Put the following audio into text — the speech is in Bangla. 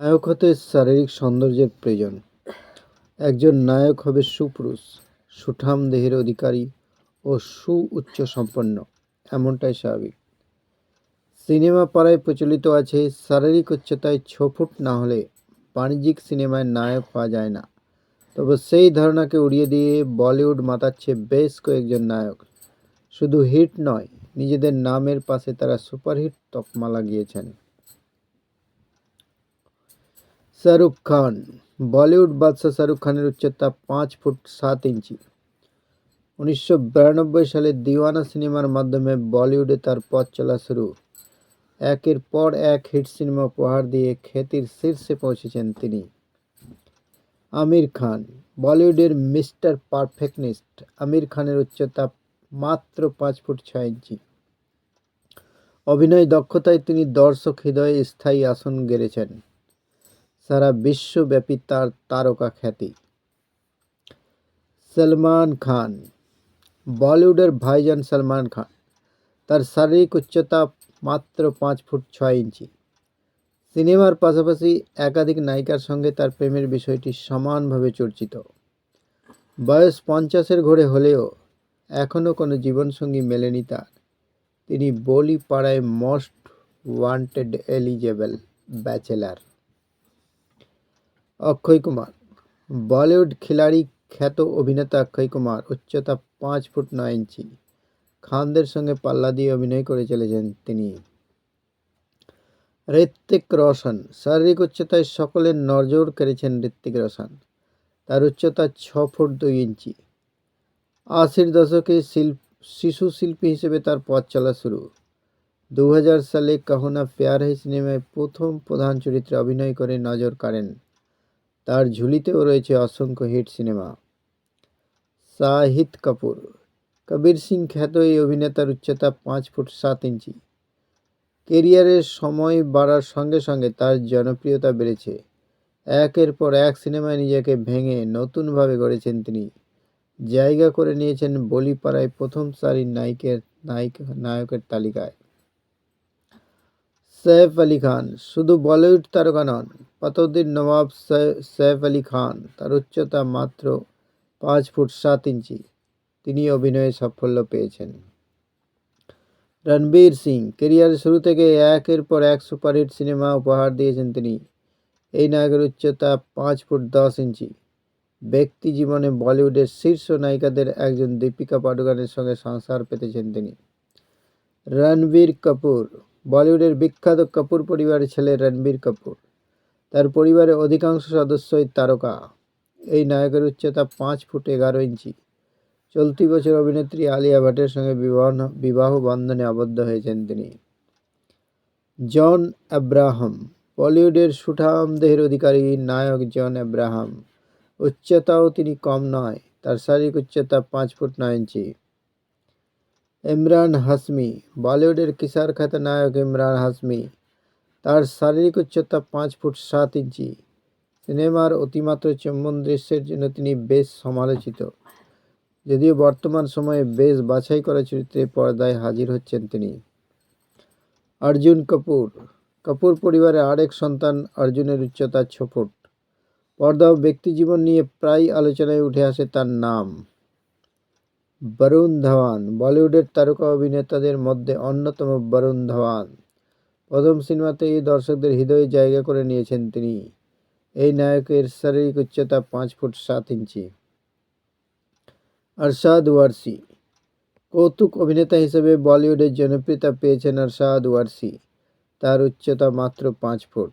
নায়ক হতে শারীরিক সৌন্দর্যের প্রয়োজন। একজন নায়ক হবে সুপুরুষ, সুঠাম দেহের অধিকারী ও সুউচ্চ সম্পন্ন, এমনটাই স্বাভাবিক। সিনেমা পাড়ায় প্রচলিত আছে শারীরিক উচ্চতায় 6 ফুট না হলে বাণিজ্যিক সিনেমায় নায়ক হওয়া যায় না। তবে সেই ধারণাকে উড়িয়ে দিয়ে বলিউড মাতাচ্ছে বেশ কয়েকজন নায়ক। শুধু হিট নয়, নিজেদের নামের পাশে তারা সুপারহিট তকমা লাগিয়েছেন। শাহরুখ খান। বলিউড বাদশা শাহরুখ খানের উচ্চতা 5 ফুট 7 ইঞ্চি। 1992 সালে দিওয়ানা সিনেমার মাধ্যমে বলিউডে তার পথ চলা শুরু। একের পর এক হিট সিনেমা উপহার দিয়ে খ্যাতির শীর্ষে পৌঁছেছেন তিনি। আমির খান। বলিউডের মিস্টার পারফেকশনিস্ট আমির খানের উচ্চতা মাত্র 5 ফুট 6 ইঞ্চি। অভিনয় দক্ষতায় তিনি দর্শক হৃদয়ে স্থায়ী আসন গেড়েছেন। সারা বিশ্বব্যাপী তার তারকা খ্যাতি। সলমান খান। বলিউডের ভাইজান সলমান খান। তার শারীরিক উচ্চতা মাত্র 5 ফুট 6 ইঞ্চি। সিনেমার পাশাপাশি একাধিক নায়িকার সঙ্গে তার প্রেমের বিষয়টি সমানভাবে চর্চিত। বয়স 50-এর ঘরে হলেও এখনও কোনো জীবনসঙ্গী মেলেনি তার। তিনি বলি পাড়ায় most wanted eligible bachelor. Akshay Kumar. Bollywood খিলাড়ি খ্যাত অভিনেতা অক্ষয় কুমার উচ্চতা 5 ফুট 9 ইঞ্চি। খানদের সঙ্গে পাল্লা দিয়ে অভিনয় করে চলেছেন তিনি। ঋত্বিক রোশন। শারীরিক উচ্চতায় সকলের নজর কেড়েছেন ঋত্বিক রোশন। তার উচ্চতা 6 ফুট 2 ইঞ্চি। 80-র দশকে শিশু শিল্পী হিসেবে তার পথ চলা শুরু। 2000 সালে কাহো না প্যার হ্যায় সিনেমায় প্রথম প্রধান চরিত্রে অভিনয় করে নজর কাড়েন। তার ঝুলিতেও রয়েছে অসংখ্য হিট সিনেমা। শাহিদ কাপুর। কবির সিং খ্যাত এই অভিনেতার উচ্চতা 5 ফুট 7 ইঞ্চি। কেরিয়ারের সময় বাড়ার সঙ্গে সঙ্গে তার জনপ্রিয়তা বেড়েছে। একের পর এক সিনেমায় নিজেকে ভেঙে নতুনভাবে গড়েছেন তিনি। জায়গা করে নিয়েছেন বলিপাড়ায় প্রথম সারির নায়কের তালিকায়। সৈফ আলী খান। শুধু বলিউড তারকা নন, পাতৌদির নবাব সৈফ আলী খান। তার উচ্চতা মাত্র 5 ফুট 7 ইঞ্চি। তিনি অভিনয়ে সাফল্য পেয়েছেন। রণবীর সিং। কেরিয়ারের শুরু থেকে একের পর এক সুপারহিট সিনেমা উপহার দিয়েছেন তিনি। এই নায়কের উচ্চতা 5 ফুট 10 ইঞ্চি। ব্যক্তি জীবনে বলিউডের শীর্ষ নায়িকাদের একজন দীপিকা পাডুকোনের সঙ্গে সংসার পেতেছেন তিনি। রণবীর কাপুর। বলিউডের বিখ্যাত কাপুর পরিবারের ছেলে রণবীর কাপুর। তার পরিবারের অধিকাংশ সদস্যই তারকা। এই নায়কের উচ্চতা 5 ফুট 11 ইঞ্চি। চলতি বছর অভিনেত্রী আলিয়া ভাটের সঙ্গে বিবাহ বন্ধনে আবদ্ধ হয়েছেন তিনি। জন আব্রাহাম। বলিউডের সুঠাম দেহের অধিকারী নায়ক জন আব্রাহাম। উচ্চতাও তিনি কম নয়, তার শারীরিক উচ্চতা 5 ফুট 9 ইঞ্চি। ইমরান হাশমি। বলিউডের কিশোর খ্যাত নায়ক ইমরান হাশমি। তার শারীরিক উচ্চতা 5 ফুট 7 ইঞ্চি। সিনেমার অতিমাত্র চুম্বন দৃশ্যের জন্য তিনি বেশ সমালোচিত, যদিও বর্তমান সময়ে বেশ বাছাই করা চরিত্রে পর্দায় হাজির হচ্ছেন তিনি। অর্জুন কাপুর। কাপুর পরিবারের আরেক সন্তান অর্জুনের উচ্চতা 6 ফুট। পর্দা ও ব্যক্তিজীবন নিয়ে প্রায় আলোচনায় উঠে আসে তার নাম। বরুণ ধাওয়ান। বলিউডের তারকা অভিনেতাদের মধ্যে অন্যতম বরুণ ধাওয়ান। প্রথম সিনেমাতেই দর্শকদের হৃদয়ে জায়গা করে নিয়েছেন তিনি। এই নায়কের শারীরিক উচ্চতা 5 ফুট 7 ইঞ্চি। আরশাদ ওয়ারসি। কৌতুক অভিনেতা হিসেবে বলিউডের জনপ্রিয়তা পেয়েছেন আরশাদ ওয়ারসি। তার উচ্চতা মাত্র 5 ফুট।